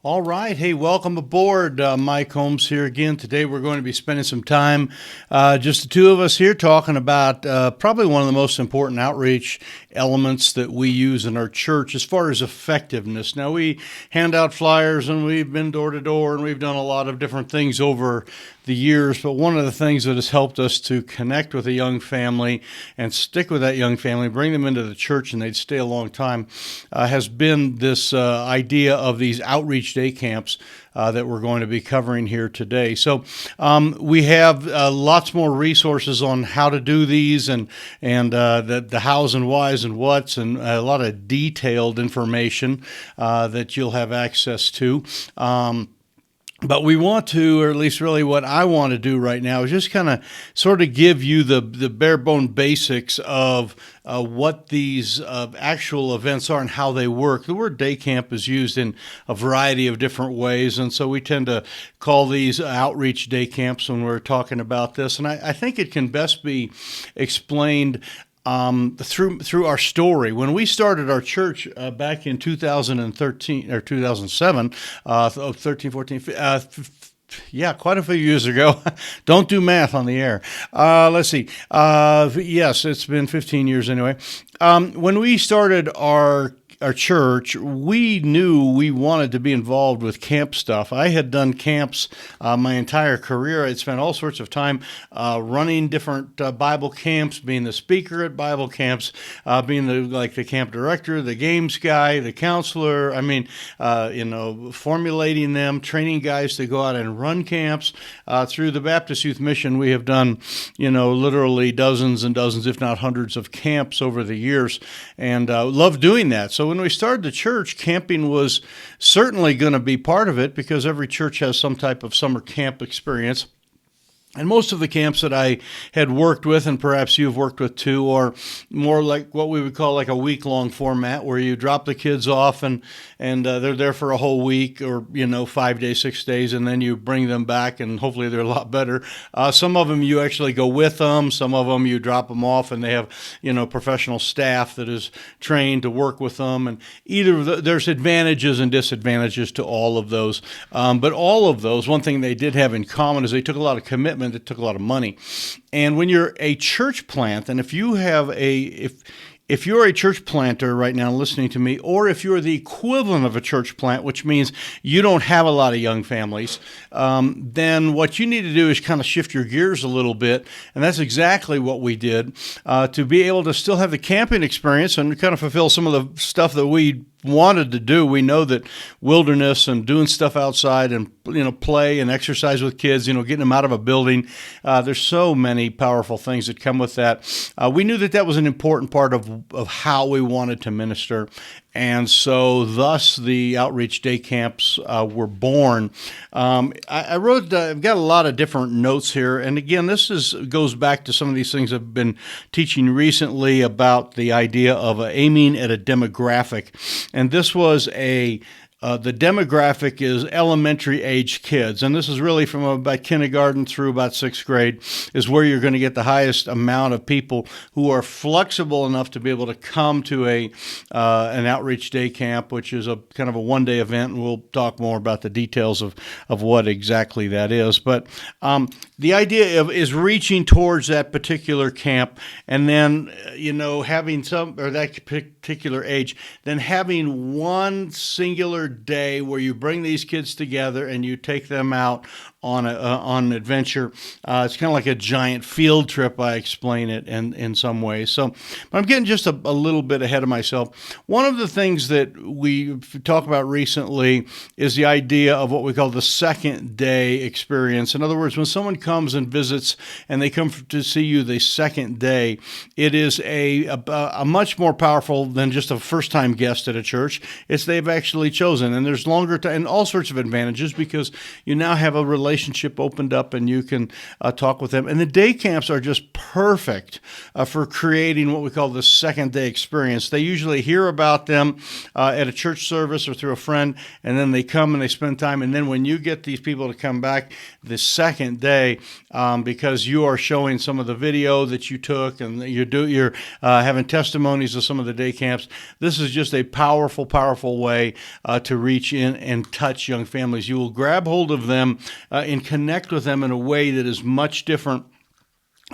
All right. Hey, welcome aboard. Mike Holmes here again. Today we're going to be spending some time, just the two of us here, talking about probably one of the most important outreach elements that we use in our church as far as effectiveness. Now, we hand out flyers and we've been door to door and we've done a lot of different things over the years, but one of the things that has helped us to connect with a young family and stick with that young family, bring them into the church and they'd stay a long time, has been this idea of these outreach day camps that we're going to be covering here today. So we have lots more resources on how to do these and the hows and whys and whats and a lot of detailed information that you'll have access to. But we want to, or at least really what I want to do right now, is just kind of sort of give you the bare bone basics of what these actual events are and how they work. The word day camp is used in a variety of different ways, and so we tend to call these outreach day camps when we're talking about this. And I think it can best be explained through our story. When we started our church back in 2013 or 2007, 13, 14, yeah, quite a few years ago. Don't do math on the air. Let's see. Yes, it's been 15 years anyway. When we started our church, we knew we wanted to be involved with camp stuff. I had done camps my entire career. I'd spent all sorts of time running different Bible camps, being the speaker at Bible camps, being the camp director, the games guy, the counselor. I mean, formulating them, training guys to go out and run camps. Through the Baptist Youth Mission, we have done, literally dozens and dozens, if not hundreds of camps over the years, and love doing that. So when we started the church, camping was certainly going to be part of it because every church has some type of summer camp experience. And most of the camps that I had worked with, and perhaps you've worked with too, are more like what we would call like a week-long format where you drop the kids off and they're there for a whole week or, 5 days, 6 days, and then you bring them back and hopefully they're a lot better. Some of them you actually go with them. Some of them you drop them off and they have, professional staff that is trained to work with them. And there's advantages and disadvantages to all of those. But all of those, one thing they did have in common is they took a lot of commitment. It took a lot of money. And when you're a church plant, and if you're a church planter right now listening to me, or if you're the equivalent of a church plant, which means you don't have a lot of young families, then what you need to do is kind of shift your gears a little bit. And that's exactly what we did to be able to still have the camping experience and kind of fulfill some of the stuff that we wanted to do. We know that wilderness and doing stuff outside and play and exercise with kids, getting them out of a building, there's so many powerful things that come with that. We knew that was an important part of how we wanted to minister. And so thus the outreach day camps were born. I've got a lot of different notes here. And again, this goes back to some of these things I've been teaching recently about the idea of aiming at a demographic. And this was the demographic is elementary age kids, and this is really from about kindergarten through about sixth grade is where you're going to get the highest amount of people who are flexible enough to be able to come to an outreach day camp, which is a kind of a one-day event, and we'll talk more about the details of what exactly that is. But the idea is reaching towards that particular camp, and then having that particular age, then having one singular day where you bring these kids together and you take them out on an adventure. It's kind of like a giant field trip. I explain it in some ways. So, but I'm getting just a little bit ahead of myself. One of the things that we talk about recently is the idea of what we call the second day experience. In other words, when someone comes and visits and they come to see you the second day, it is a much more powerful than just a first-time guest at a church. It's they've actually chosen, and there's longer time and all sorts of advantages because you now have a relationship opened up and you can talk with them. And the day camps are just perfect for creating what we call the second day experience. They usually hear about them at a church service or through a friend, and then they come and they spend time. And then when you get these people to come back the second day, because you are showing some of the video that you took and you're having testimonies of some of the day camps, this is just a powerful, powerful way to reach in and touch young families. You will grab hold of them and connect with them in a way that is much different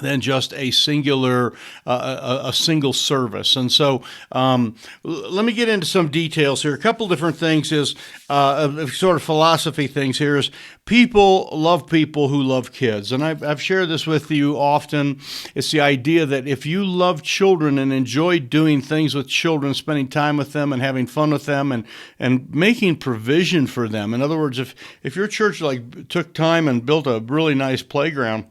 than just a singular, a single service. And so let me get into some details here. A couple different things is sort of philosophy things here is people who love kids. And I've shared this with you often. It's the idea that if you love children and enjoy doing things with children, spending time with them and having fun with them and making provision for them. In other words, if your church like took time and built a really nice playground,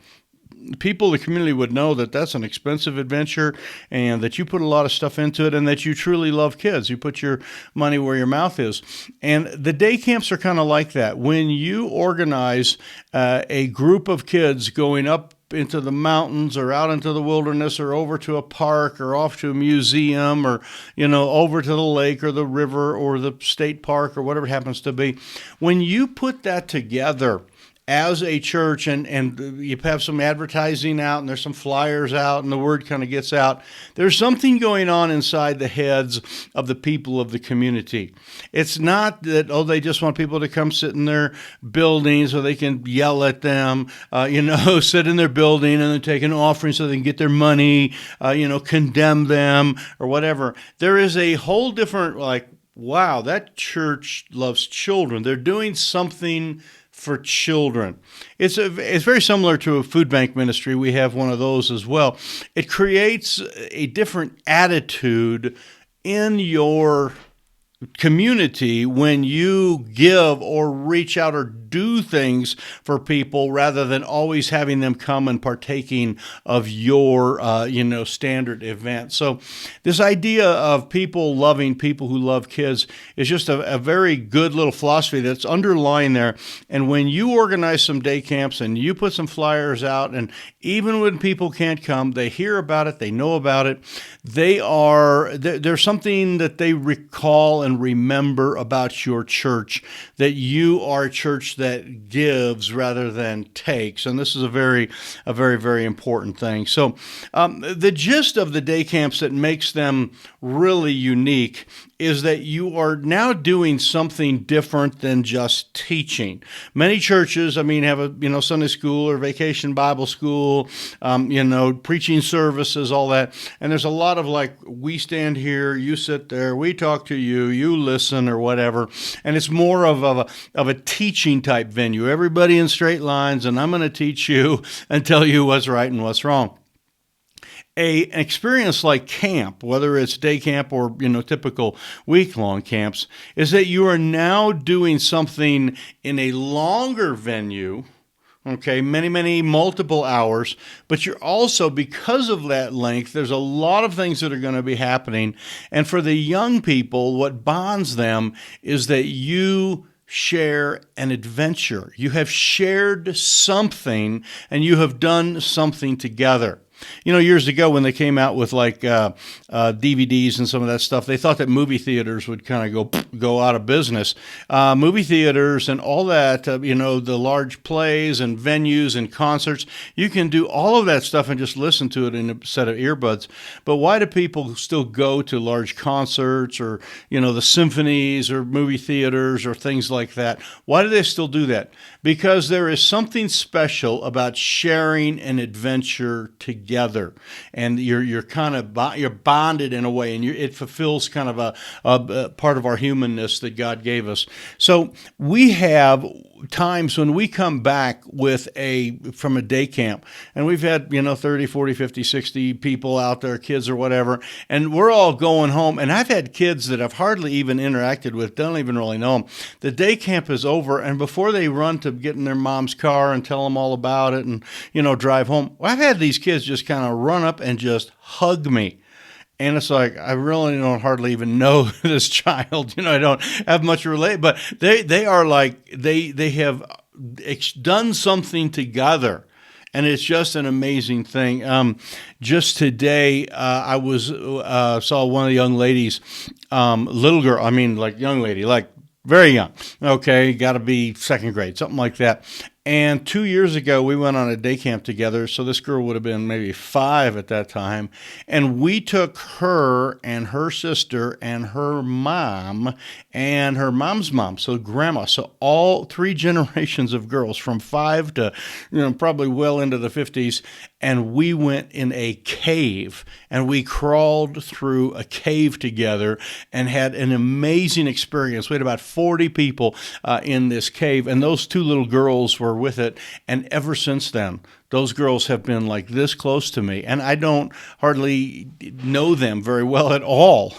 people in the community would know that that's an expensive adventure and that you put a lot of stuff into it and that you truly love kids. You put your money where your mouth is. And the day camps are kind of like that. When you organize a group of kids going up into the mountains or out into the wilderness or over to a park or off to a museum or, over to the lake or the river or the state park or whatever it happens to be, when you put that together as a church and you have some advertising out and there's some flyers out and the word kind of gets out, there's something going on inside the heads of the people of the community. It's not that, they just want people to come sit in their buildings so they can yell at them, sit in their building and then take an offering so they can get their money, condemn them or whatever. There is a whole different, wow, that church loves children. They're doing something for children. It's very similar to a food bank ministry. We have one of those as well. It creates a different attitude in your community when you give or reach out or do things for people rather than always having them come and partaking of your standard event. So this idea of people loving people who love kids is just a very good little philosophy that's underlying there. And when you organize some day camps and you put some flyers out, and even when people can't come, they hear about it, they know about it, there's something that they recall and remember about your church, that you are a church that gives rather than takes. And this is a very, very important thing. So the gist of the day camps that makes them really unique is that you are now doing something different than just teaching. Many churches, have a Sunday school or vacation Bible school, preaching services, all that. And there's a lot of we stand here, you sit there, we talk to you, you listen or whatever. And it's more of a teaching type venue. Everybody in straight lines, and I'm going to teach you and tell you what's right and what's wrong. An experience like camp, whether it's day camp or typical week-long camps, is that you are now doing something in a longer venue, many multiple hours, but you're also, because of that length, there's a lot of things that are going to be happening. And for the young people, what bonds them is that you share an adventure. You have shared something and you have done something together. Years ago when they came out with DVDs and some of that stuff, they thought that movie theaters would kind of go out of business. Movie theaters and all that, the large plays and venues and concerts, you can do all of that stuff and just listen to it in a set of earbuds. But why do people still go to large concerts or, the symphonies or movie theaters or things like that? Why do they still do that? Because there is something special about sharing an adventure together, and you're kind of you're bonded in a way, and it fulfills kind of a part of our humanness that God gave us. So we have times when we come back from a day camp, and we've had 30, 40, 50, 60 people out there, kids or whatever, and we're all going home. And I've had kids that I've hardly even interacted with, don't even really know them. The day camp is over, and before they run to get in their mom's car and tell them all about it and drive home, I've had these kids just kind of run up and just hug me. And it's I really don't hardly even know this child. I don't have much to relate, but they are they have done something together. And it's just an amazing thing. Just today, I saw one of the young ladies, little girl, young lady, very young. Okay, got to be second grade, something like that. And 2 years ago, we went on a day camp together. So this girl would have been maybe 5 at that time. And we took her and her sister and her mom and her mom's mom, so grandma. So all 3 generations of girls from 5 to, probably well into the 50s. And we went in a cave and we crawled through a cave together and had an amazing experience. We had about 40 people in this cave, and those 2 little girls were with it. And ever since then, those girls have been like this close to me, and I don't hardly know them very well at all.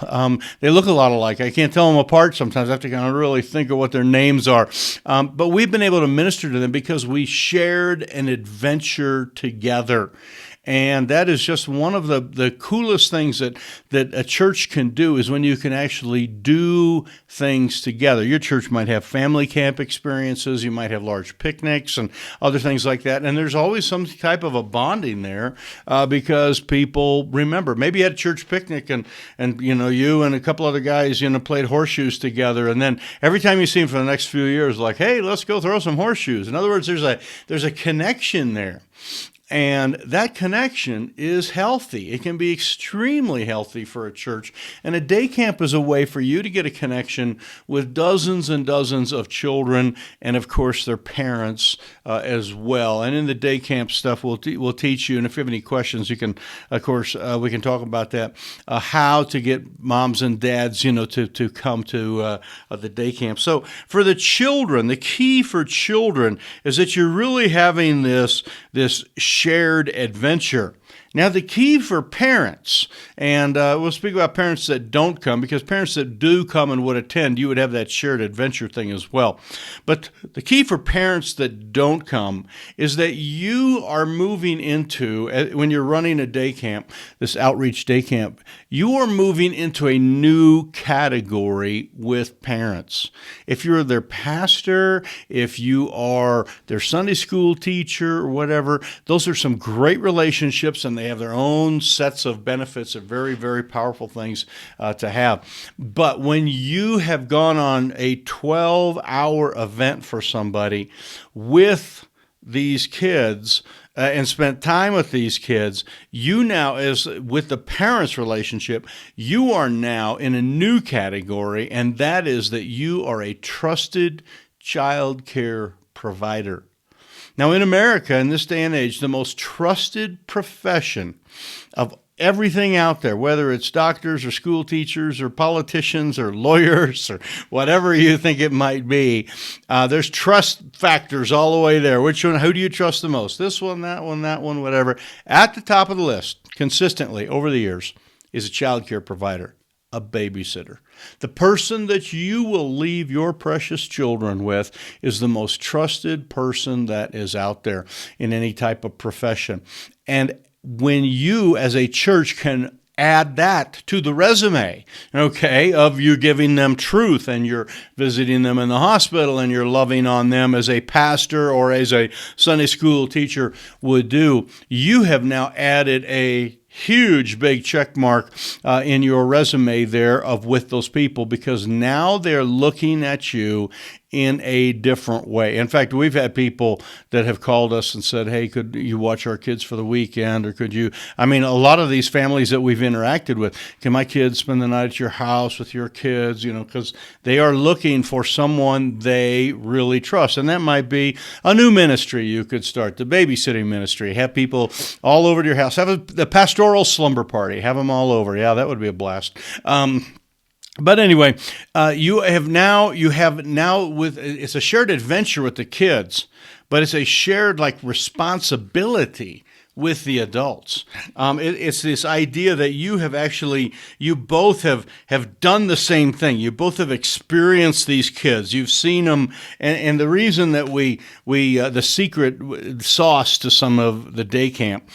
They look a lot alike. I can't tell them apart sometimes. I have to kind of really think of what their names are. But we've been able to minister to them because we shared an adventure together. And that is just one of the coolest things that a church can do, is when you can actually do things together. Your church might have family camp experiences. You might have large picnics and other things like that. And there's always some type of a bonding there because people remember. Maybe you had a church picnic and you and a couple other guys played horseshoes together. And then every time you see them for the next few years, like, hey, let's go throw some horseshoes. In other words, there's a connection there. And that connection is healthy. It can be extremely healthy for a church. And a day camp is a way for you to get a connection with dozens and dozens of children and, of course, their parents as well. And in the day camp stuff, we'll teach you. And if you have any questions, you can, of course, we can talk about that, how to get moms and dads, to come to the day camp. So for the children, the key for children is that you're really having this shared adventure. Now, the key for parents, and we'll speak about parents that don't come, because parents that do come and would attend, you would have that shared adventure thing as well. But the key for parents that don't come is that you are moving into, when you're running a day camp, this outreach day camp, you are moving into a new category with parents. If you're their pastor, if you are their Sunday school teacher or whatever, those are some great relationships, and they have their own sets of benefits. Are very, very powerful things to have. But when you have gone on a 12-hour event for somebody with these kids and spent time with these kids, you now, as with the parents' relationship, you are now in a new category, and that is that you are a trusted child care provider. Now, in America, in this day and age, the most trusted profession of everything out there, whether it's doctors or school teachers or politicians or lawyers or whatever you think it might be, there's trust factors all the way there. Which one? Who do you trust the most? This one, that one, whatever. At the top of the list, consistently over the years, is a child care provider, a babysitter. The person that you will leave your precious children with is the most trusted person that is out there in any type of profession. And when you, as a church, can add that to the resume, of you giving them truth, and you're visiting them in the hospital, and you're loving on them as a pastor or as a Sunday school teacher would do, you have now added a huge big check mark in your resume there with those people, because now they're looking at you in a different way. In fact, we've had people that have called us and said, hey, could you watch our kids for the weekend? Or could you, a lot of these families that we've interacted with, can my kids spend the night at your house with your kids? Because they are looking for someone they really trust. And that might be a new ministry you could start, the babysitting ministry, have people all over to your house, have the pastoral slumber party, have them all over. Yeah, that would be a blast. But anyway, you have now it's a shared adventure with the kids, but it's a shared responsibility with the adults. It's this idea that you both have done the same thing. You both have experienced these kids. You've seen them, and the reason that we the secret sauce to some of the day camp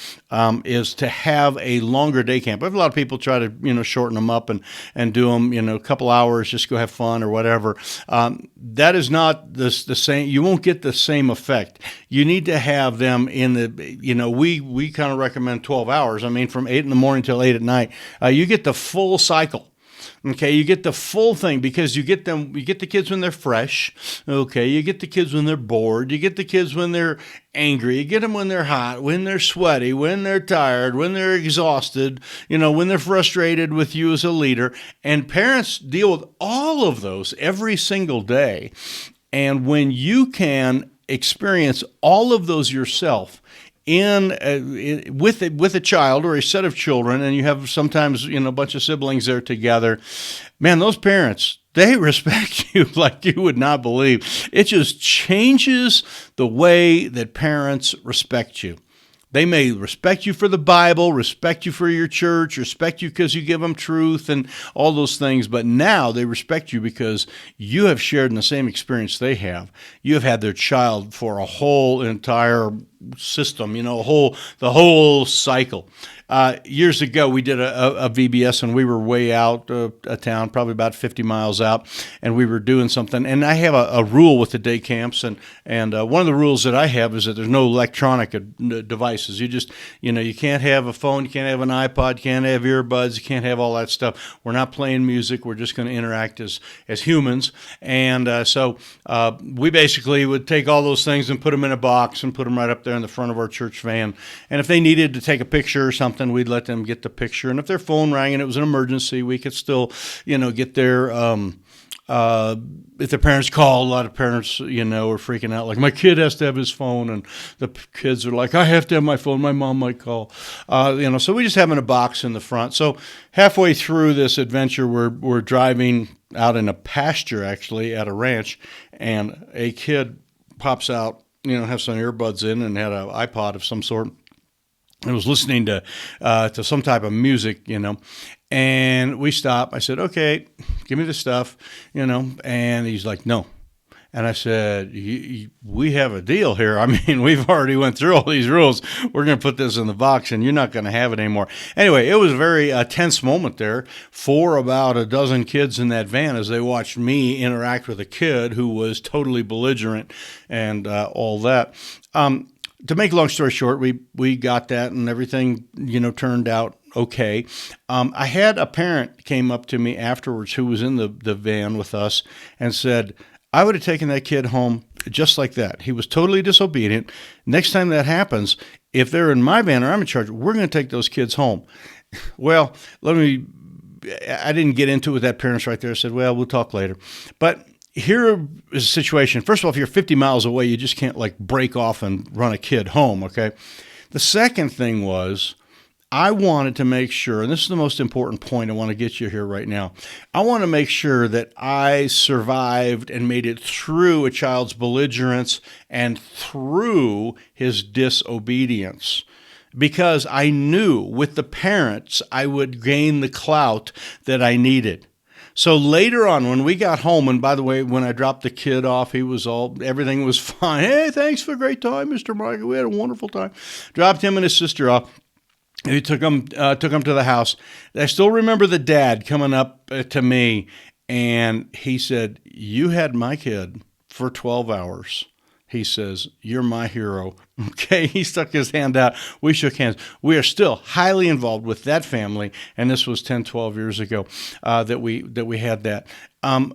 is to have a longer day camp. A lot of people try to shorten them up and do them a couple hours, just go have fun or whatever. That is not the same. You won't get the same effect. You need to have them in the we kind of recommend 12 hours. From 8 in the morning till 8 at night. You get the full cycle. Okay, you get the full thing because you get the kids when they're fresh. Okay, you get the kids when they're bored. You get the kids when they're angry. You get them when they're hot, when they're sweaty, when they're tired, when they're exhausted, when they're frustrated with you as a leader. And parents deal with all of those every single day. And when you can experience all of those yourself with a child or a set of children, and you have sometimes a bunch of siblings there together, man, those parents, they respect you like you would not believe. It just changes the way that parents respect you. They may respect you for the Bible, respect you for your church, respect you because you give them truth and all those things, but now they respect you because you have shared in the same experience they have. You have had their child for a whole entire system, the whole cycle. Years ago, we did a VBS, and we were way out of town, probably about 50 miles out, and we were doing something. And I have a rule with the day camps, and one of the rules that I have is that there's no electronic devices. You just, you can't have a phone, you can't have an iPod, you can't have earbuds, you can't have all that stuff. We're not playing music. We're just going to interact as humans. And so we basically would take all those things and put them in a box and put them right up there in the front of our church van. And if they needed to take a picture or something, we'd let them get the picture. And if their phone rang and it was an emergency, we could still, get their, if their parents called, a lot of parents, were freaking out, like, my kid has to have his phone. And the kids are like, I have to have my phone. My mom might call. So we just have in a box in the front. So halfway through this adventure, we're driving out in a pasture, actually, at a ranch, and a kid pops out, have some earbuds in and had an iPod of some sort. I was listening to some type of music, and we stopped. I said, okay, give me the stuff, and he's like, no. And I said, we have a deal here. I mean, we've already went through all these rules. We're going to put this in the box, and you're not going to have it anymore. Anyway, it was a very tense moment there for about a dozen kids in that van as they watched me interact with a kid who was totally belligerent and all that. To make a long story short, we got that, and everything, turned out okay. I had a parent came up to me afterwards who was in the van with us and said, I would have taken that kid home just like that. He was totally disobedient. Next time that happens, if they're in my van or I'm in charge, we're going to take those kids home. Well, I didn't get into it with that parents right there. I said, well, we'll talk later. But here is a situation. First of all, if you're 50 miles away, you just can't break off and run a kid home, okay? The second thing was I wanted to make sure, and this is the most important point I want to get you here right now, I want to make sure that I survived and made it through a child's belligerence and through his disobedience. Because I knew with the parents I would gain the clout that I needed. So later on, when we got home, and by the way, when I dropped the kid off, everything was fine. Hey, thanks for a great time, Mr. Michael. We had a wonderful time. Dropped him and his sister off. He took him to the house. I still remember the dad coming up to me, and he said, you had my kid for 12 hours. He says, you're my hero. Okay, he stuck his hand out. We shook hands. We are still highly involved with that family, and this was 10, 12 years ago that we had that.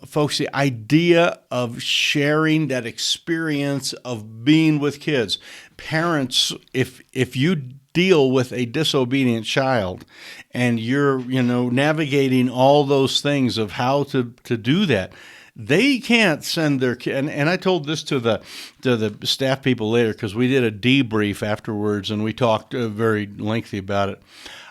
Folks, the idea of sharing that experience of being with kids. Parents, if you deal with a disobedient child and you're, navigating all those things of how to do that, they can't send their kid. And I told this to the staff people later because we did a debrief afterwards and we talked very lengthy about it.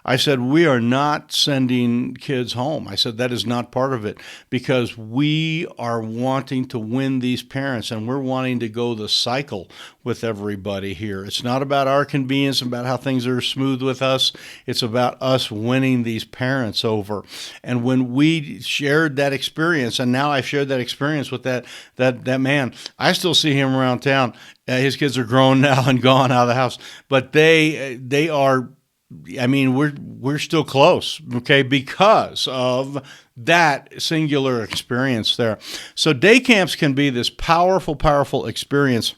I said, we are not sending kids home. I said, that is not part of it because we are wanting to win these parents and we're wanting to go the cycle with everybody here. It's not about our convenience, about how things are smooth with us. It's about us winning these parents over. And when we shared that experience, and now I've shared that experience with that man, I still see him around town. His kids are grown now and gone out of the house, but they are. I mean, we're still close, okay, because of that singular experience there. So day camps can be this powerful, powerful experience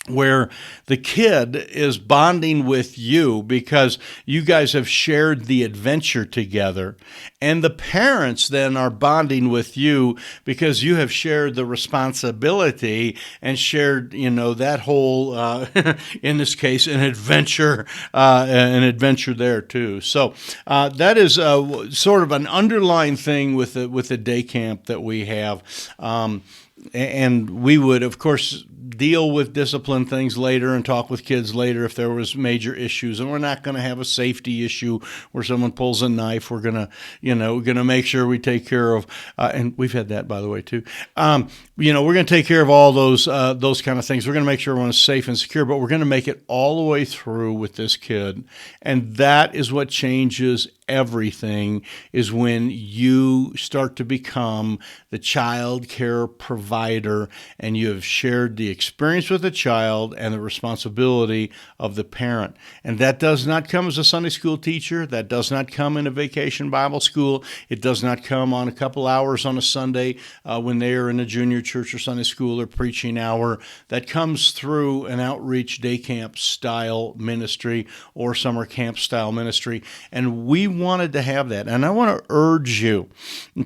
where the kid is bonding with you because you guys have shared the adventure together, and the parents then are bonding with you because you have shared the responsibility and shared, that whole, in this case, an adventure there too. So that is sort of an underlying thing with the day camp that we have. And we would, of course, deal with discipline things later and talk with kids later if there was major issues. And we're not going to have a safety issue where someone pulls a knife. We're going to, make sure we take care of, and we've had that, by the way, too. We're going to take care of all those kind of things. We're going to make sure everyone is safe and secure, but we're going to make it all the way through with this kid. And that is what changes everything, is when you start to become the child care provider and you have shared the experience with the child and the responsibility of the parent. And that does not come as a Sunday school teacher. That does not come in a vacation Bible school. It does not come on a couple hours on a Sunday when they are in a junior church or Sunday school or preaching hour. That comes through an outreach day camp style ministry or summer camp style ministry. And we wanted to have that. And I want to urge you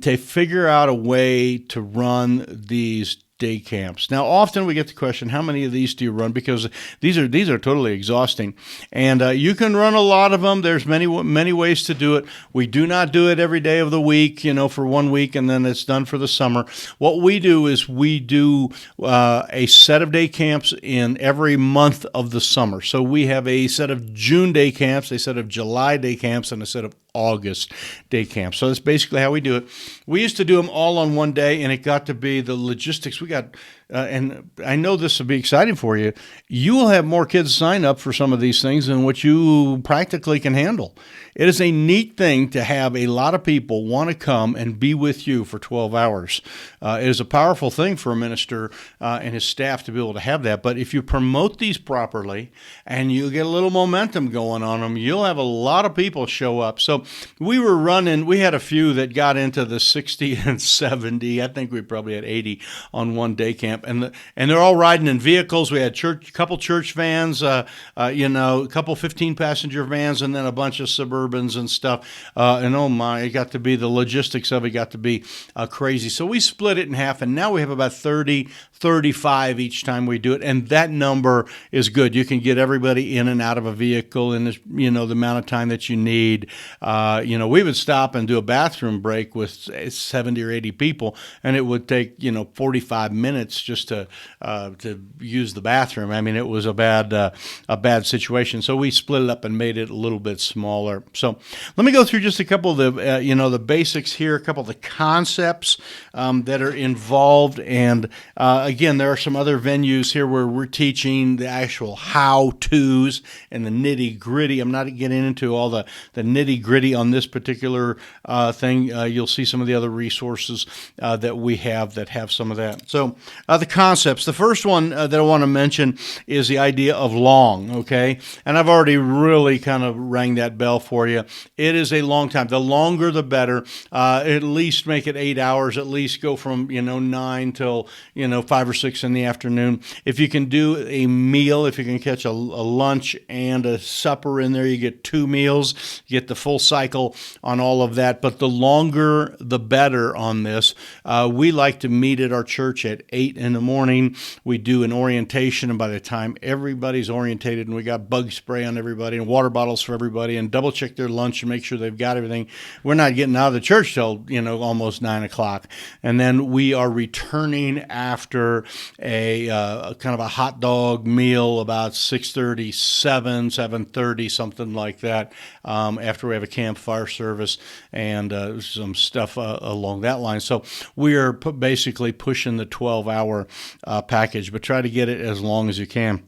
to figure out a way to run these day camps. Now, often we get the question, how many of these do you run? Because these are totally exhausting. And you can run a lot of them. There's many ways to do it. We do not do it every day of the week, for 1 week, and then it's done for the summer. What we do is we do a set of day camps in every month of the summer. So we have a set of June day camps, a set of July day camps, and a set of August day camp. So that's basically how we do it. We used to do them all on one day, and it got to be the logistics. We got, and I know this will be exciting for you, you will have more kids sign up for some of these things than what you practically can handle. It is a neat thing to have a lot of people want to come and be with you for 12 hours. It is a powerful thing for a minister and his staff to be able to have that. But if you promote these properly and you get a little momentum going on them, you'll have a lot of people show up. So we had a few that got into the 60 and 70. I think we probably had 80 on one day camp. And they're all riding in vehicles. We had a couple church vans, a couple 15-passenger vans, and then a bunch of suburbans and stuff. And oh my, it got to be, the logistics of it got to be crazy. So we split it in half, and now we have about 30, 35 each time we do it. And that number is good. You can get everybody in and out of a vehicle in this, the amount of time that you need. We would stop and do a bathroom break with 70 or 80 people, and it would take, 45 minutes just to use the bathroom. I mean, it was a bad situation. So we split it up and made it a little bit smaller. So let me go through just a couple of the, the basics here, a couple of the concepts that are involved. And again, there are some other venues here where we're teaching the actual how-tos and the nitty-gritty. I'm not getting into all the nitty-gritty on this particular thing. You'll see some of the other resources that we have that have some of that. So the concepts. The first one that I want to mention is the idea of long, okay? And I've already really kind of rang that bell for you. It is a long time. The longer, the better. At least make it 8 hours. At least go from, 9 till, 5 or 6 in the afternoon. If you can do a meal, if you can catch a lunch and a supper in there, you get 2 meals. You get the full cycle on all of that. But the longer, the better on this. We like to meet at our church at 8 in the morning. We do an orientation, and by the time everybody's orientated and we got bug spray on everybody and water bottles for everybody and double check their lunch and make sure they've got everything, we're not getting out of the church till, almost 9 o'clock. And then we are returning after a kind of a hot dog meal about 6:30, 7:30, something like that, after we have a campfire service and some stuff along that line. So we are basically pushing the 12-hour package, but try to get it as long as you can.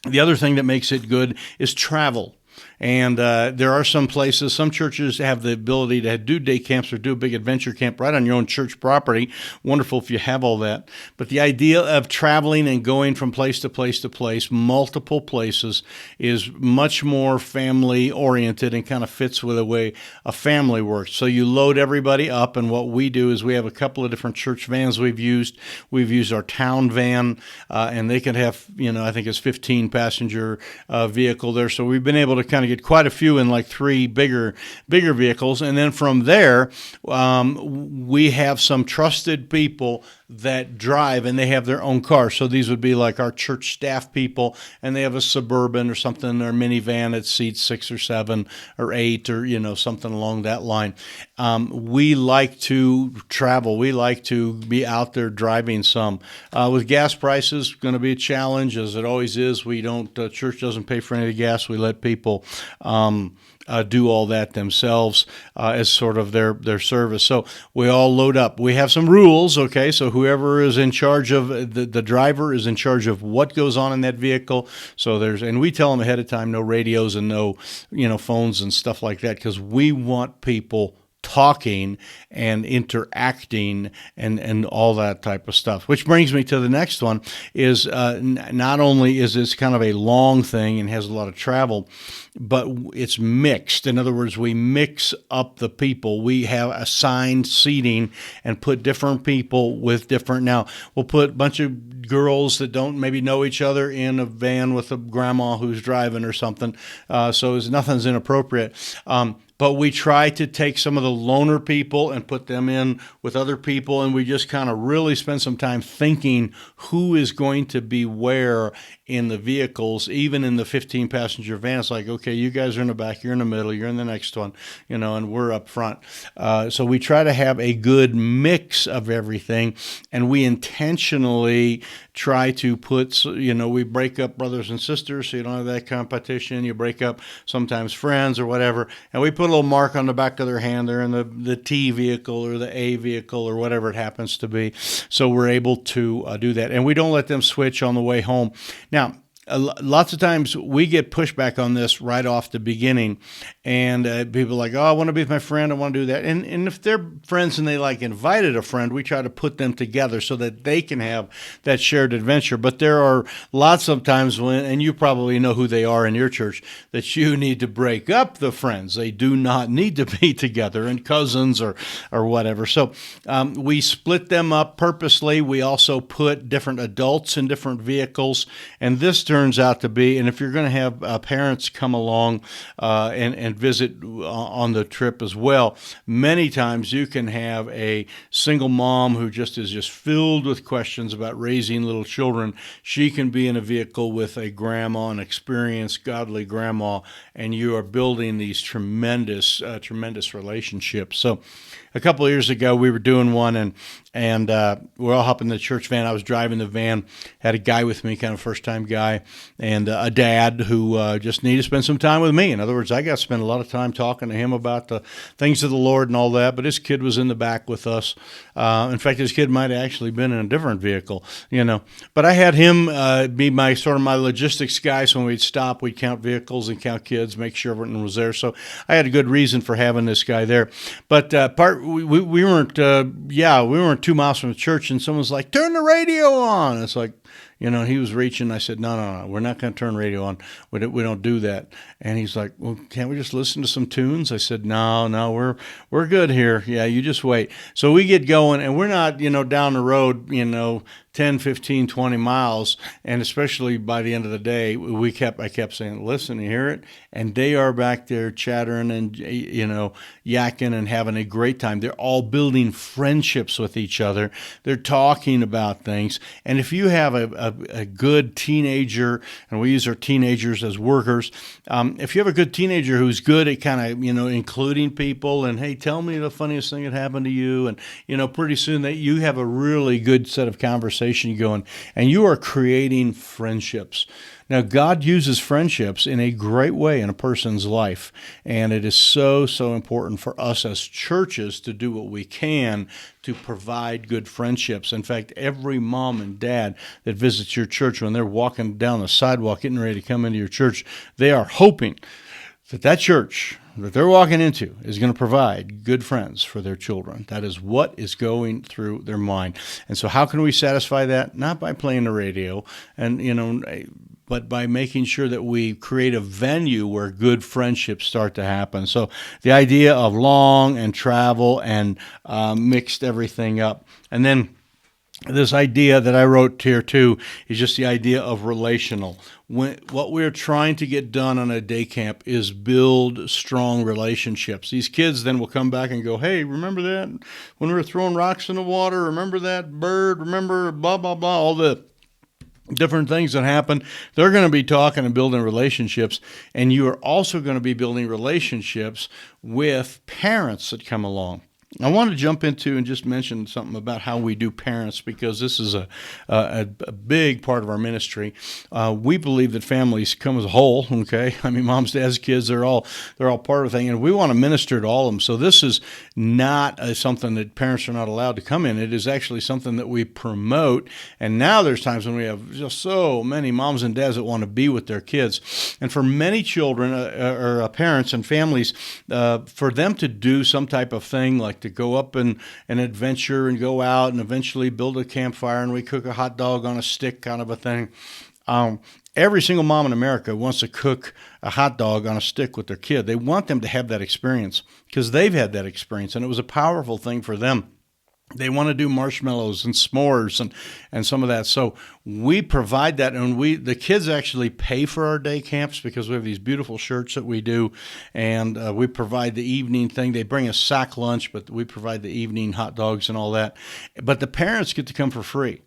The other thing that makes it good is travel. And there are some places, some churches have the ability to do day camps or do a big adventure camp right on your own church property. Wonderful if you have all that. But the idea of traveling and going from place to place to place, multiple places, is much more family oriented and kind of fits with the way a family works. So you load everybody up, and what we do is we have a couple of different church vans we've used. We've used our town van, and they can have, I think it's 15 passenger vehicle there. So we've been able to kind of get quite a few in like 3 bigger vehicles. And then from there, we have some trusted people that drive, and they have their own car. So these would be like our church staff people, and they have a Suburban or something, or minivan that seats 6 or 7 or 8, or something along that line. We like to travel. We like to be out there driving some. With gas prices, going to be a challenge, as it always is. We don't. Church doesn't pay for any of the gas. We let people do all that themselves as sort of their service. So we all load up. We have some rules, okay? So whoever is in charge of the driver is in charge of what goes on in that vehicle. So and we tell them ahead of time, no radios and no phones and stuff like that, because we want people talking and interacting and all that type of stuff. Which brings me to the next one, is not only is this kind of a long thing and has a lot of travel, but it's mixed. In other words, we mix up the people. We have assigned seating and put different people with different. Now, we'll put a bunch of girls that don't maybe know each other in a van with a grandma who's driving or something. So nothing's inappropriate. But we try to take some of the loner people and put them in with other people, and we just kind of really spend some time thinking who is going to be where in the vehicles, even in the 15-passenger van. It's like, okay, you guys are in the back, you're in the middle, you're in the next one, and we're up front. So we try to have a good mix of everything, and we intentionally try to put, we break up brothers and sisters, so you don't have that competition. You break up sometimes friends or whatever, and we put a little mark on the back of their hand. They're in the T vehicle or the A vehicle or whatever it happens to be. So we're able to do that, and we don't let them switch on the way home. Now, lots of times we get pushback on this right off the beginning, and people are like, oh, I want to be with my friend, I want to do that. And if they're friends and they invited a friend, we try to put them together so that they can have that shared adventure. But there are lots of times when, and you probably know who they are in your church, that you need to break up the friends. They do not need to be together, and cousins or whatever. So we split them up purposely. We also put different adults in different vehicles, and this turns out to be, and if you're going to have parents come along and visit on the trip as well, many times you can have a single mom who is just filled with questions about raising little children. She can be in a vehicle with a grandma, an experienced, godly grandma, and you are building these tremendous relationships. So a couple of years ago, we were doing one, and we're all hopping in the church van. I was driving the van, had a guy with me, kind of first-time guy, and a dad who just needed to spend some time with me. In other words, I got to spend a lot of time talking to him about the things of the Lord and all that, but his kid was in the back with us. In fact, his kid might have actually been in a different vehicle, But I had him be my logistics guy, so when we'd stop, we'd count vehicles and count kids, make sure everyone was there. So I had a good reason for having this guy there. But we weren't 2 miles from the church, and someone's like, turn the radio on. It's like, he was reaching. I said, no, we're not going to turn radio on. We don't do that. And he's like, well, can't we just listen to some tunes? I said, no, we're good here. Yeah, you just wait. So we get going, and we're not, down the road, 10, 15, 20 miles. And especially by the end of the day, I kept saying, listen, you hear it? And they are back there chattering and, yakking and having a great time. They're all building friendships with each other. They're talking about things. And if you have a good teenager, and we use our teenagers as workers, if you have a good teenager who's good at kind of, including people and, hey, tell me the funniest thing that happened to you. And, pretty soon that you have a really good set of conversation going, and you are creating friendships. Now, God uses friendships in a great way in a person's life, and it is so important for us as churches to do what we can to provide good friendships. In fact, every mom and dad that visits your church, when they're walking down the sidewalk getting ready to come into your church, they are hoping that church that they're walking into is going to provide good friends for their children. That is what is going through their mind. And so how can we satisfy that? Not by playing the radio and, but by making sure that we create a venue where good friendships start to happen. So the idea of long and travel and mixed everything up. And then this idea that I wrote here too is just the idea of relational. What we're trying to get done on a day camp is build strong relationships. These kids then will come back and go, hey, remember that when we were throwing rocks in the water? Remember that bird? Remember blah, blah, blah, all the different things that happen. They're going to be talking and building relationships, and you are also going to be building relationships with parents that come along. I want to jump into and just mention something about how we do parents, because this is a big part of our ministry. We believe that families come as a whole. Okay, I mean, moms, dads, kids, they're all part of the thing, and we want to minister to all of them. So this is not something that parents are not allowed to come in. It is actually something that we promote. And now there's times when we have just so many moms and dads that want to be with their kids, and for many children or parents and families, for them to do some type of thing like to go up and adventure and go out and eventually build a campfire and we cook a hot dog on a stick kind of a thing. Every single mom in America wants to cook a hot dog on a stick with their kid. They want them to have that experience because they've had that experience and it was a powerful thing for them. They want to do marshmallows and s'mores and some of that. So we provide that, and the kids actually pay for our day camps because we have these beautiful shirts that we do, and we provide the evening thing. They bring a sack lunch, but we provide the evening hot dogs and all that. But the parents get to come for free.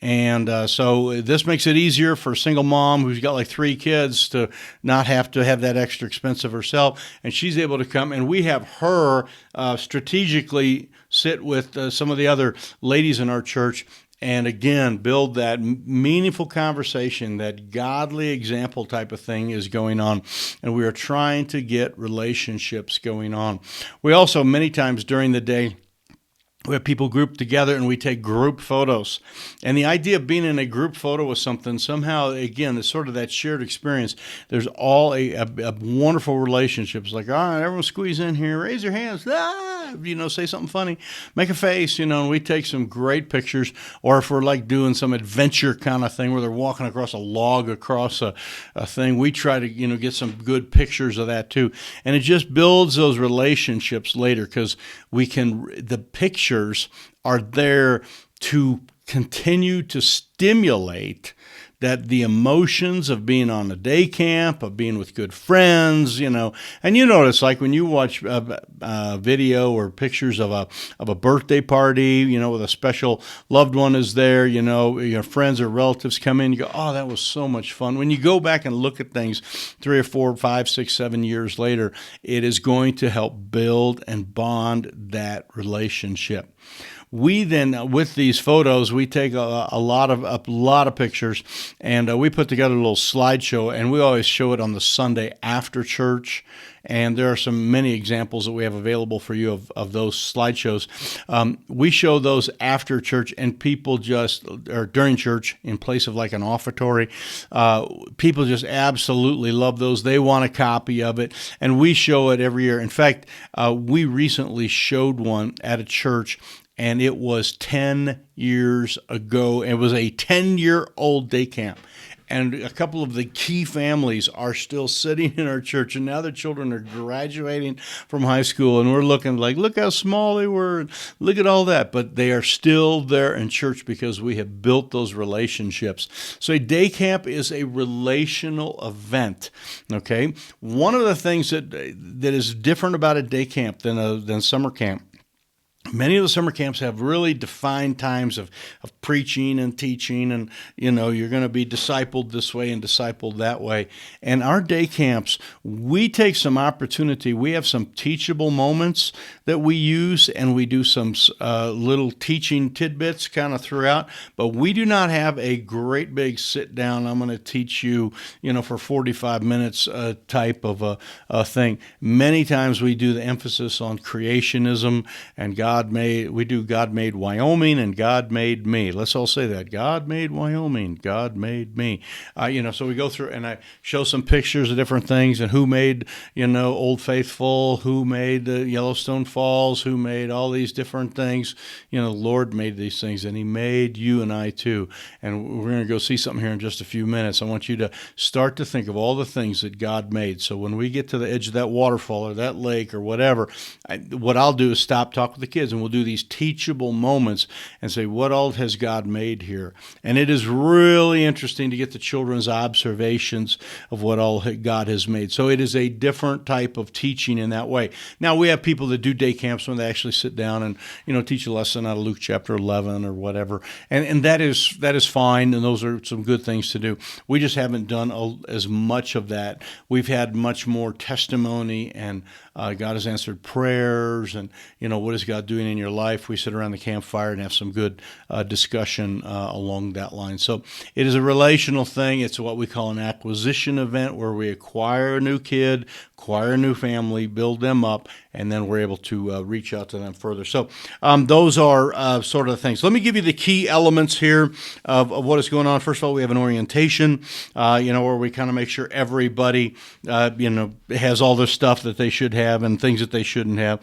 And so this makes it easier for a single mom who's got like 3 kids to not have to have that extra expense of herself. And she's able to come, and we have her strategically sit with some of the other ladies in our church and, again, build that meaningful conversation, that godly example type of thing is going on. And we are trying to get relationships going on. We also, many times during the day, we have people grouped together and we take group photos. And the idea of being in a group photo with something, somehow, again, it's sort of that shared experience. There's all a wonderful relationships. Like, all right, everyone squeeze in here, raise your hands, say something funny, make a face, and we take some great pictures. Or if we're like doing some adventure kind of thing where they're walking across a log across a thing, we try to, get some good pictures of that too. And it just builds those relationships later because the pictures are there to continue to stimulate that the emotions of being on a day camp, of being with good friends, and you know what it's like when you watch a video or pictures of a birthday party, with a special loved one is there, your friends or relatives come in, you go, oh, that was so much fun. When you go back and look at things 3 or 4, 5, 6, 7 years later, it is going to help build and bond that relationship. We then, with these photos, we take a lot of pictures, and we put together a little slideshow, and we always show it on the Sunday after church. And there are many examples that we have available for you of those slideshows. We show those after church, and people or during church in place of like an offertory. People just absolutely love those. They want a copy of it, and we show it every year. In fact, we recently showed one at a church, and it was 10 years ago. It was a 10-year-old day camp. And a couple of the key families are still sitting in our church, and now their children are graduating from high school, and we're looking like, look how small they were, and look at all that. But they are still there in church because we have built those relationships. So a day camp is a relational event, okay? One of the things that is different about a day camp than summer camp, many of the summer camps have really defined times of preaching and teaching, and you're going to be discipled this way and discipled that way. And our day camps, we take some opportunity. We have some teachable moments that we use, and we do some little teaching tidbits kind of throughout. But we do not have a great big sit down, I'm going to teach you, for 45 minutes type of a thing. Many times we do the emphasis on creationism and God God made Wyoming and God made me. Let's all say that. God made Wyoming. God made me. So we go through and I show some pictures of different things and who made, Old Faithful, who made the Yellowstone Falls, who made all these different things. The Lord made these things and he made you and I too. And we're going to go see something here in just a few minutes. I want you to start to think of all the things that God made. So when we get to the edge of that waterfall or that lake or whatever, what I'll do is stop, talk with the kids, and we'll do these teachable moments and say, what all has God made here? And it is really interesting to get the children's observations of what all God has made. So it is a different type of teaching in that way. Now, we have people that do day camps when they actually sit down and, teach a lesson out of Luke chapter 11 or whatever. And that is fine, and those are some good things to do. We just haven't done as much of that. We've had much more testimony, and God has answered prayers, and what is God doing in your life? We sit around the campfire and have some good discussion along that line. So it is a relational thing. It's what we call an acquisition event, where we acquire a new kid, acquire a new family, build them up, and then we're able to reach out to them further. So those are sort of the things. Let me give you the key elements here of what is going on. First of all, we have an orientation, where we kind of make sure everybody, has all the stuff that they should have and things that they shouldn't have.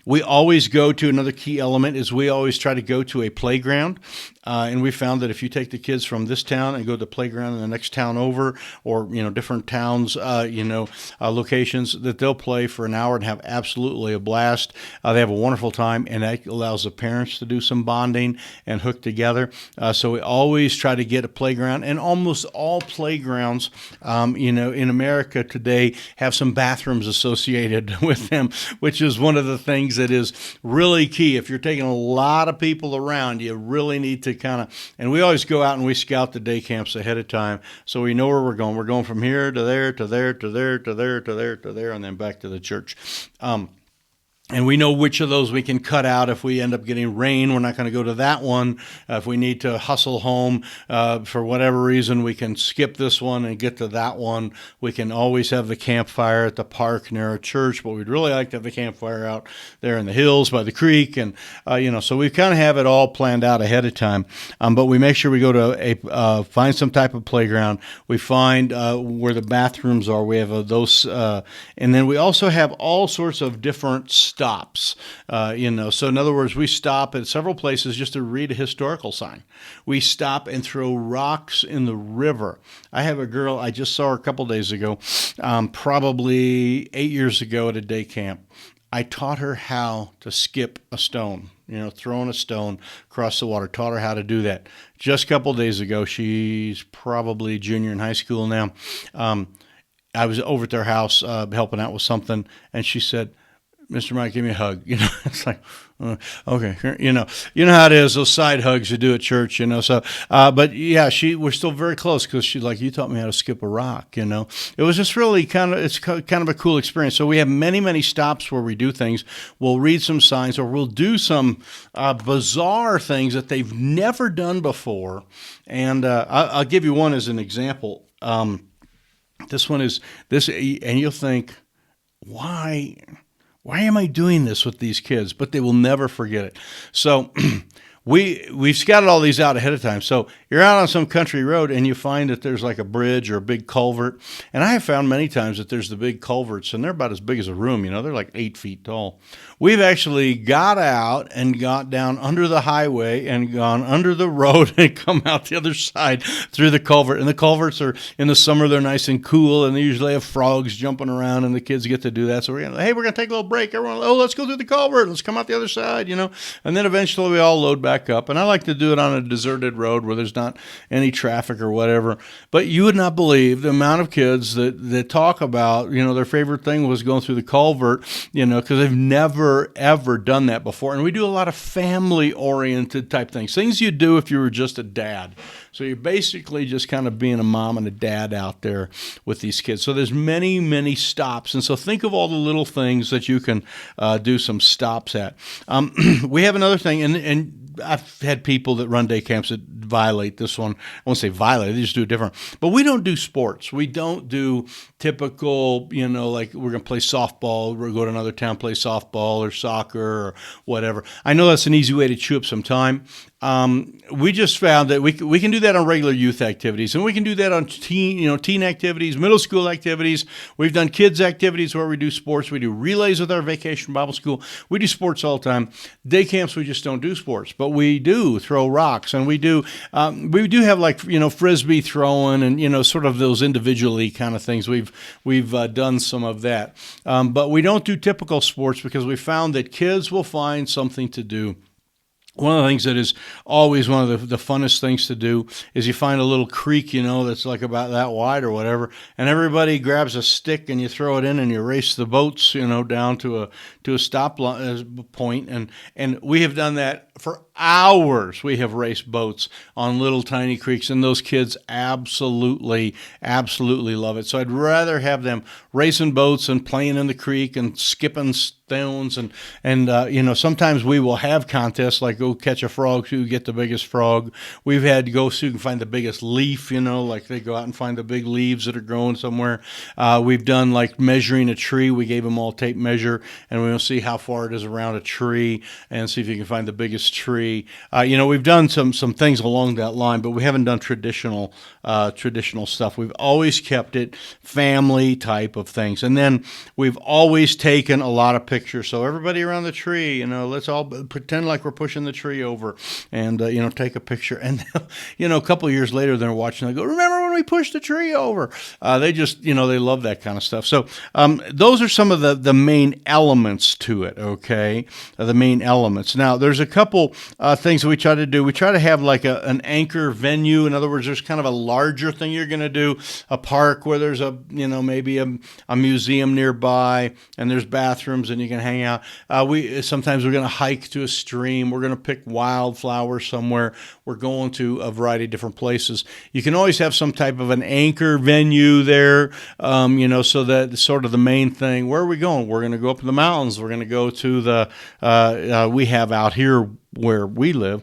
We always go to, another key element is we always try to go to a playground. And we found that if you take the kids from this town and go to the playground in the next town over, or different towns, locations, that they'll play for an hour and have absolutely a blast. They have a wonderful time, and that allows the parents to do some bonding and hook together. So we always try to get a playground, and almost all playgrounds, in America today have some bathrooms associated with them, which is one of the things that is really key. If you're taking a lot of people around, you really need to and we always go out and we scout the day camps ahead of time, so we know where we're going. We're going from here to there, to there, to there, to there, to there, to there, and then back to the church. And we know which of those we can cut out. If we end up getting rain, we're not going to go to that one. If we need to hustle home for whatever reason, we can skip this one and get to that one. We can always have the campfire at the park near a church, but we'd really like to have the campfire out there in the hills by the creek. And, so we kind of have it all planned out ahead of time. But we make sure we go to find some type of playground. We find where the bathrooms are. We have those. And then we also have all sorts of different stops, so in other words, we stop at several places just to read a historical sign. We stop and throw rocks in the river. I have a girl, I just saw her a couple days ago, probably 8 years ago at a day camp. I taught her how to skip a stone, throwing a stone across the water, taught her how to do that. Just a couple days ago, she's probably junior in high school now. I was over at their house helping out with something, and she said, Mr. Mike, give me a hug. It's like, okay, you know how it is, those side hugs you do at church, So, but yeah, we're still very close because she's like, you taught me how to skip a rock, It was just really it's kind of a cool experience. So we have many, many stops where we do things. We'll read some signs, or we'll do some bizarre things that they've never done before. And I'll give you one as an example. This one is this, and you'll think, why am I doing this with these kids? But they will never forget it. So we've scouted all these out ahead of time. So you're out on some country road and you find that there's like a bridge or a big culvert. And I have found many times that there's the big culverts, and they're about as big as a room. They're like 8 feet tall. We've actually got out and got down under the highway and gone under the road and come out the other side through the culvert. And the culverts are, in the summer, they're nice and cool, and they usually have frogs jumping around, and the kids get to do that. So we're going to take a little break. Everyone, let's go through the culvert. Let's come out the other side, And then eventually we all load back up. And I like to do it on a deserted road where there's not any traffic or whatever. But you would not believe the amount of kids that talk about, their favorite thing was going through the culvert, because they've never, ever done that before. And we do a lot of family-oriented type things you do if you were just a dad. So you're basically just kind of being a mom and a dad out there with these kids. So there's many, many stops. And so think of all the little things that you can do some stops at. We have another thing, and I've had people that run day camps that violate this one. I won't say violate, they just do it different. But we don't do sports. We don't do typical, like we're going to play softball, we're going to go to another town, play softball or soccer or whatever. I know that's an easy way to chew up some time. We just found that we can do that on regular youth activities, and we can do that on teen activities, middle school activities. We've done kids activities where we do sports. We do relays with our Vacation Bible School. We do sports all the time. Day camps, we just don't do sports, but we do throw rocks, and we do have like frisbee throwing and sort of those individually kind of things. We've done some of that, but we don't do typical sports because we found that kids will find something to do. One of the things that is always one of the funnest things to do is you find a little creek, that's like about that wide or whatever, and everybody grabs a stick and you throw it in and you race the boats, down to a stop point. And we have done that for hours. We have raced boats on little tiny creeks, and those kids absolutely, absolutely love it. So I'd rather have them racing boats and playing in the creek and skipping stones and sometimes we will have contests like go catch a frog so you get the biggest frog. We've had to go so you can find the biggest leaf, like they go out and find the big leaves that are growing somewhere. We've done like measuring a tree. We gave them all tape measure, and we'll see how far it is around a tree and see if you can find the biggest tree. We've done some things along that line, but we haven't done traditional stuff. We've always kept it family type of things. And then we've always taken a lot of pictures. So everybody around the tree, let's all pretend like we're pushing the tree over and, take a picture. And, a couple of years later, they're watching, they go, remember when we pushed the tree over? They just, they love that kind of stuff. So those are some of the main elements to it, okay? The main elements. Now, there's a couple things that we try to do. We try to have like an anchor venue. In other words, there's kind of a larger thing you're going to do, a park where there's maybe a museum nearby and there's bathrooms and you can hang out. Sometimes we're going to hike to a stream. We're going to pick wildflowers somewhere. We're going to a variety of different places. You can always have some type of an anchor venue there, so that sort of the main thing. Where are we going? We're going to go up in the mountains. We're going to go to we have out here where we live,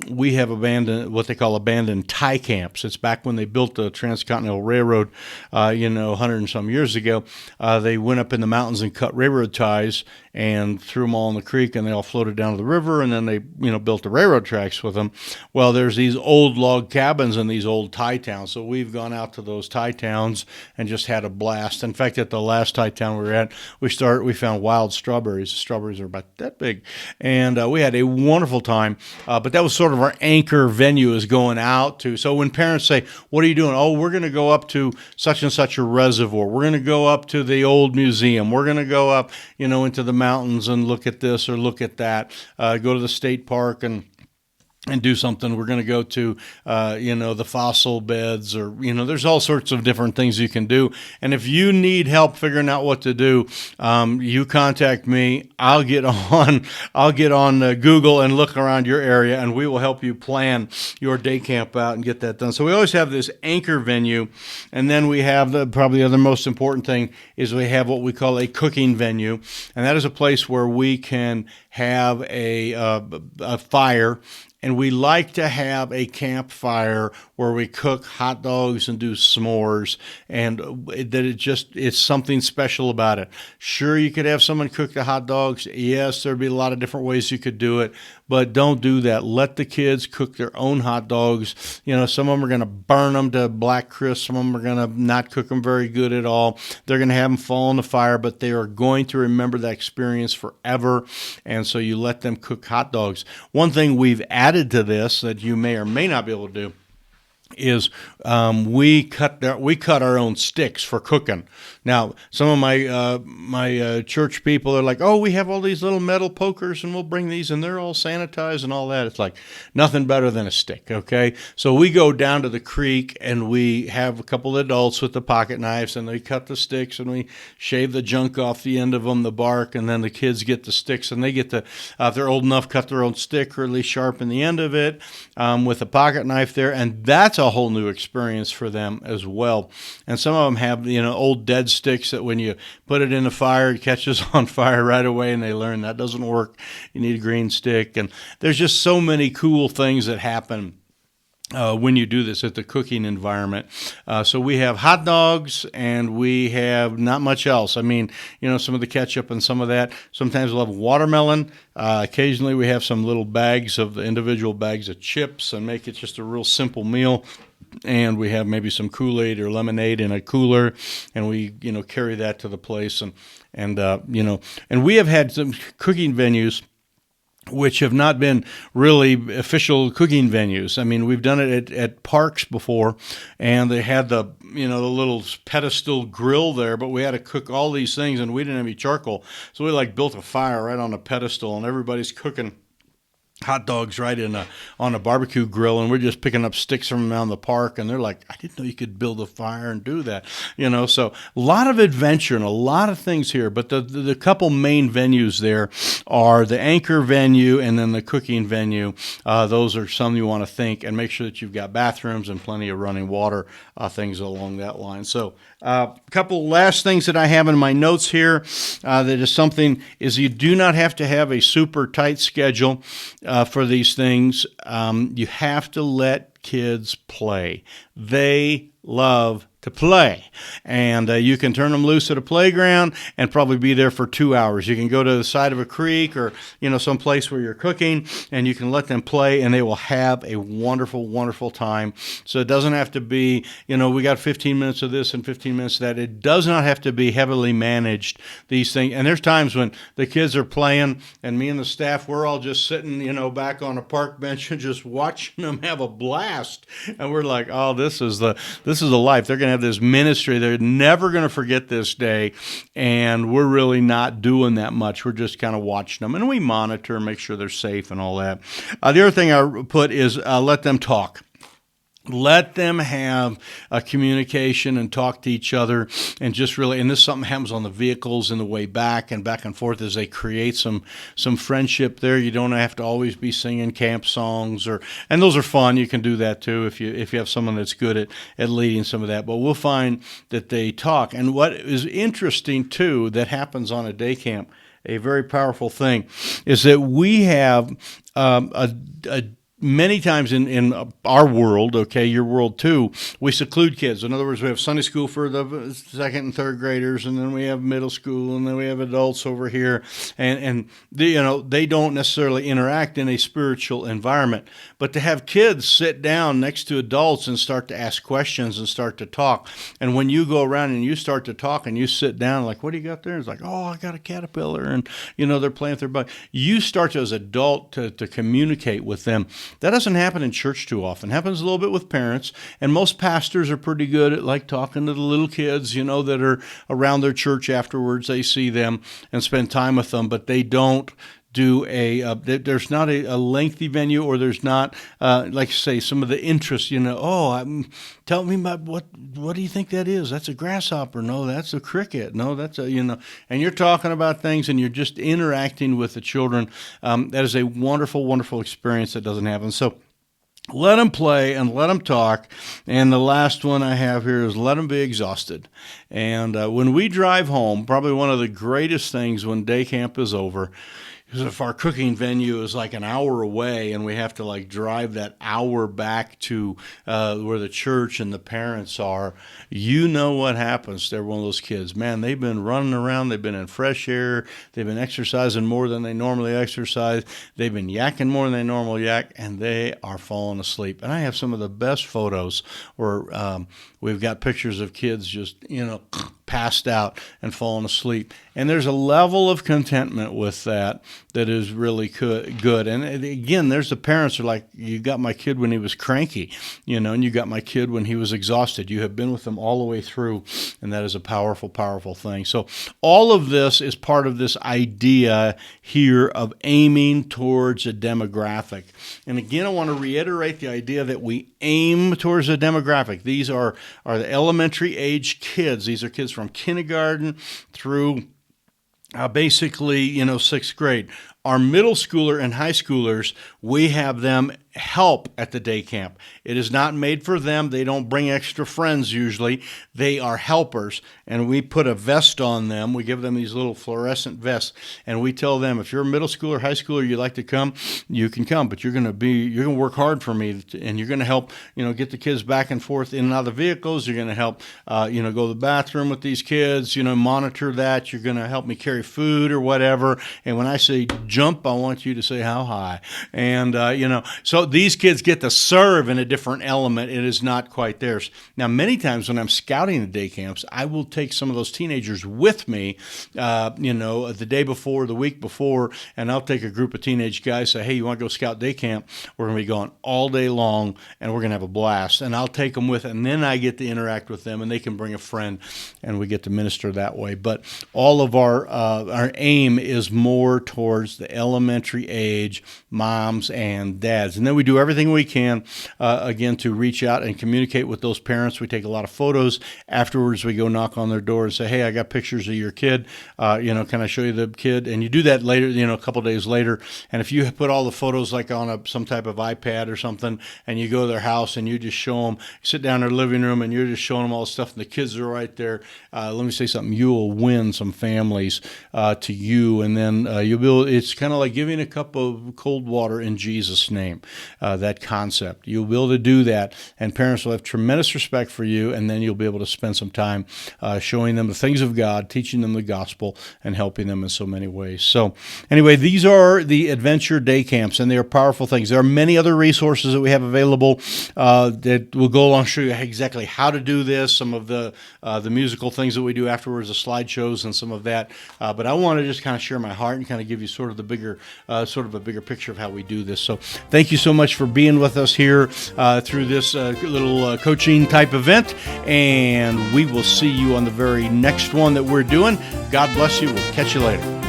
we have what they call abandoned tie camps. It's back when they built the Transcontinental Railroad, 100 and some years ago. They went up in the mountains and cut railroad ties and threw them all in the creek, and they all floated down to the river, and then they, built the railroad tracks with them. Well, there's these old log cabins in these old tie towns, so we've gone out to those tie towns and just had a blast. In fact, at the last tie town we were at, we found wild strawberries. The strawberries are about that big, and we had a wonderful time, but that was sort of our anchor venue is going out to. So when parents say, what are you doing? Oh, we're going to go up to such and such a reservoir. We're going to go up to the old museum. We're going to go up, into the mountains and look at this or look at that, go to the state park and do something. We're going to go to, the fossil beds or, there's all sorts of different things you can do. And if you need help figuring out what to do, you contact me. I'll get on Google and look around your area, and we will help you plan your day camp out and get that done. So we always have this anchor venue. And then we have probably the other most important thing is we have what we call a cooking venue. And that is a place where we can have a fire. And we like to have a campfire where we cook hot dogs and do s'mores, and that it's something special about it. Sure, you could have someone cook the hot dogs. Yes, there'd be a lot of different ways you could do it, but don't do that. Let the kids cook their own hot dogs. Some of them are going to burn them to black crisp. Some of them are going to not cook them very good at all. They're going to have them fall in the fire, but they are going to remember that experience forever. And so you let them cook hot dogs. One thing we've added to this that you may or may not be able to do is we cut our own sticks for cooking. Now, some of my church people are like, oh, we have all these little metal pokers and we'll bring these and they're all sanitized and all that. It's like nothing better than a stick, okay? So we go down to the creek and we have a couple of adults with the pocket knives and they cut the sticks and we shave the junk off the end of them, the bark, and then the kids get the sticks and they get to, if they're old enough, cut their own stick or at least sharpen the end of it with a pocket knife there. And that's a whole new experience for them as well. And some of them have, old dead sticks that when you put it in the fire, it catches on fire right away, and they learn that doesn't work. You need a green stick. And there's just so many cool things that happen when you do this at the cooking environment. So we have hot dogs, and we have not much else. I mean, some of the ketchup and some of that. Sometimes we'll have watermelon. Occasionally we have some little bags of the individual bags of chips and make it just a real simple meal. And we have maybe some Kool-Aid or lemonade in a cooler, and we, carry that to the place. And we have had some cooking venues which have not been really official cooking venues. I mean, we've done it at parks before, and they had the little pedestal grill there, but we had to cook all these things, and we didn't have any charcoal. So we built a fire right on a pedestal, and everybody's cooking hot dogs right on a barbecue grill, and we're just picking up sticks from around the park, and they're like, I didn't know you could build a fire and do that. So a lot of adventure and a lot of things here, but the couple main venues there are the anchor venue and then the cooking venue. Those are some you want to think, and make sure that you've got bathrooms and plenty of running water, things along that line. So a couple last things that I have in my notes here that is something is you do not have to have a super tight schedule for these things. You have to let kids play. They love to play, and you can turn them loose at a playground and probably be there for 2 hours. You can go to the side of a creek or some place where you're cooking, and you can let them play, and they will have a wonderful, wonderful time. So it doesn't have to be, we got 15 minutes of this and 15 minutes of that. It does not have to be heavily managed, these things. And there's times when the kids are playing, and me and the staff, we're all just sitting, back on a park bench and just watching them have a blast. And we're like, oh, this is the life. They're going to have this ministry. They're never going to forget this day, and we're really not doing that much. We're just kind of watching them, and we monitor, make sure they're safe and all that. The other thing I put is let them talk. Let them have a communication and talk to each other, and just really, and this something happens on the vehicles in the way back and forth as they create some friendship there. You don't have to always be singing camp songs, and those are fun. You can do that too if you have someone that's good at leading some of that. But we'll find that they talk. And what is interesting too that happens on a day camp, a very powerful thing, is that we have many times in our world, okay, your world too, we seclude kids. In other words, we have Sunday school for the second and third graders, and then we have middle school, and then we have adults over here, and they don't necessarily interact in a spiritual environment. But to have kids sit down next to adults and start to ask questions and start to talk, and when you go around and you start to talk and you sit down, like, what do you got there? It's like, oh, I got a caterpillar, and they're playing with their bug. You start to, as an adult, to communicate with them. That doesn't happen in church too often. It happens a little bit with parents, and most pastors are pretty good at talking to the little kids, that are around their church afterwards. They see them and spend time with them, but they don't do there's not a lengthy venue, or there's not, like say, some of the interest, tell me about what do you think that is? That's a grasshopper. No, that's a cricket. No, that's and you're talking about things, and you're just interacting with the children. That is a wonderful, wonderful experience that doesn't happen. So let them play and let them talk. And the last one I have here is let them be exhausted. And when we drive home, probably one of the greatest things when day camp is over, because if our cooking venue is like an hour away and we have to drive that hour back to where the church and the parents are, what happens to every one of those kids. Man, they've been running around. They've been in fresh air. They've been exercising more than they normally exercise. They've been yakking more than they normally yak, and they are falling asleep. And I have some of the best photos where we've got pictures of kids just, passed out and falling asleep. And there's a level of contentment with that is really good. And again, there's the parents who are like, you got my kid when he was cranky, and you got my kid when he was exhausted. You have been with them all the way through, and that is a powerful, powerful thing. So all of this is part of this idea here of aiming towards a demographic. And again, I want to reiterate the idea that we aim towards a demographic. These are the elementary age kids. These are kids from kindergarten through basically, sixth grade. Our middle schooler and high schoolers, we have them help at the day camp. It is not made for them. They don't bring extra friends usually. They are helpers, and we put a vest on them. We give them these little fluorescent vests, and we tell them, if you're a middle schooler, high schooler, you'd like to come, you can come, but you're going to work hard for me, and you're going to help, get the kids back and forth in and out of the vehicles. You're going to help, go to the bathroom with these kids, monitor that. You're going to help me carry food or whatever. And when I say jump, I want you to say how high. And, so these kids get to serve in a different element. It is not quite theirs. Now, many times when I'm scouting the day camps, I will take some of those teenagers with me, the day before, the week before, and I'll take a group of teenage guys, say, hey, you want to go scout day camp? We're going to be going all day long, and we're going to have a blast. And I'll take them with, and then I get to interact with them, and they can bring a friend, and we get to minister that way. But all of our aim is more towards the elementary age moms and dads. And then we do everything we can, again, to reach out and communicate with those parents. We take a lot of photos. Afterwards, we go knock on their door and say, hey, I got pictures of your kid. Can I show you the kid? And you do that later, a couple days later. And if you put all the photos like on some type of iPad or something, and you go to their house and you just show them, you sit down in their living room and you're just showing them all the stuff, and the kids are right there. Let me say something. You will win some families to you, and then you'll be able, it's kind of like giving a cup of cold water in Jesus' name, that concept. You'll be able to do that, and parents will have tremendous respect for you, and then you'll be able to spend some time showing them the things of God, teaching them the gospel, and helping them in so many ways. So anyway, these are the Adventure Day Camps, and they are powerful things. There are many other resources that we have available that will go along, show you exactly how to do this, some of the musical things that we do afterwards, the slideshows and some of that. But I want to just kind of share my heart and kind of give you sort of a bigger picture of how we do this. So thank you so much for being with us here through this little coaching type event, and we will see you on the very next one that we're doing. God bless you. We'll catch you later.